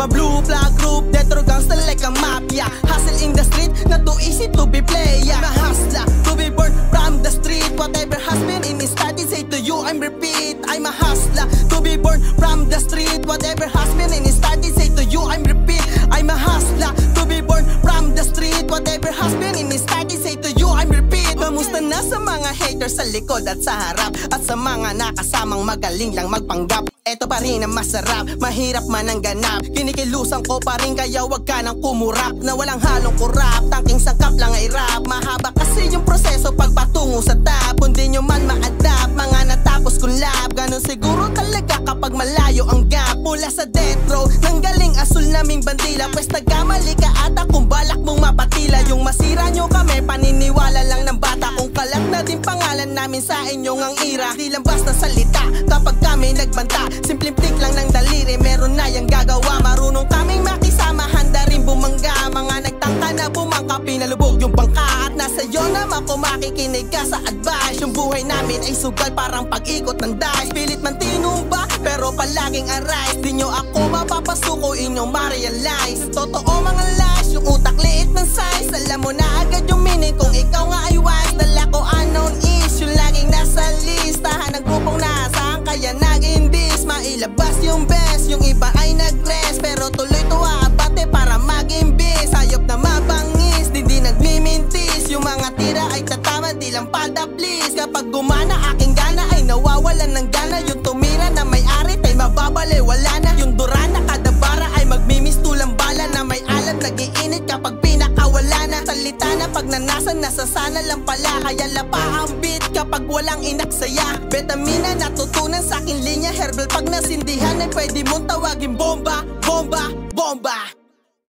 I'm a blue flag group, death row gangster like a mafia. Hustle in the street, not too easy to be play. I'm a hustler, to be born from the street. Whatever has been in his studies, say to you I'm repeat. I'm a hustler, to be born from the street. Whatever has been in his studies, say to you I'm repeat. I'm a hustler, to be born from the street. Whatever has been in his studies, say to you I'm repeat. Kamusta na sa mga haters sa likod at sa harap, at sa mga nakasamang magaling lang magpanggap? Eto pa rin ang masarap, mahirap man ang ganap. Kinikilusan ko pa rin kaya wag ka nang kumurap. Na walang halong kurap, tangking sangkap lang ay rap. Mahaba kasi yung proseso pagpatungo sa top. Kung di nyo man ma-adapt, mga natapos kong lab. Ganon siguro talaga kapag malayo ang gap. Mula sa death row, nanggaling asul naming bandila. Pwes nagkamali ka ata kung balak mong mapatila. Yung masira nyo kami, paniniwala lang ng bata. Kung kalat na din pangalan namin sa inyong ang ira. Di lang basta salita kapag kami nagbanta. Simpleng tik lang ng daliri, meron na yung gagawa. Marunong kaming makisama, handa rin bumangga. Mga nagtangka na bumangka, pinalubog yung bangka. At nasa iyo naman kung makikinig ka sa advice. Yung buhay namin ay sugal parang pag-ikot ng dice. Pilit man tinumba, pero palaging arise. Di nyo ako mapapasuko, inyong ma-realize. Totoo mga lies, yung utak liit ng size. Alam mo na agad yung meaning kung ikaw nga ay wise. Dala ko unknown is, yung laging nasa listahan ng grupong nasaan kaya nag-imbis. Mailabas yung best, yung iba ay nag-rest. Pero tuloy to abate para mag-imbis. Hayop na mabangis, di nagmimintis. Yung mga tira ay tatama, di lang pada please. Kapag gumana aking gana ay nawawalan ng gana. Yung tumira na may-ari ay mababali, wala na. Yung durana kada bara ay magmimis tulang bala. Na may alat nag-iinit kapag pinakawala na. Salita na pag nanasan, nasasana lang pala. Kaya lapa ang beat kapag walang inaksaya. Betamina natutunan sa aking linya, herbal pag nasindihan ay pwede mong tawagin bomba.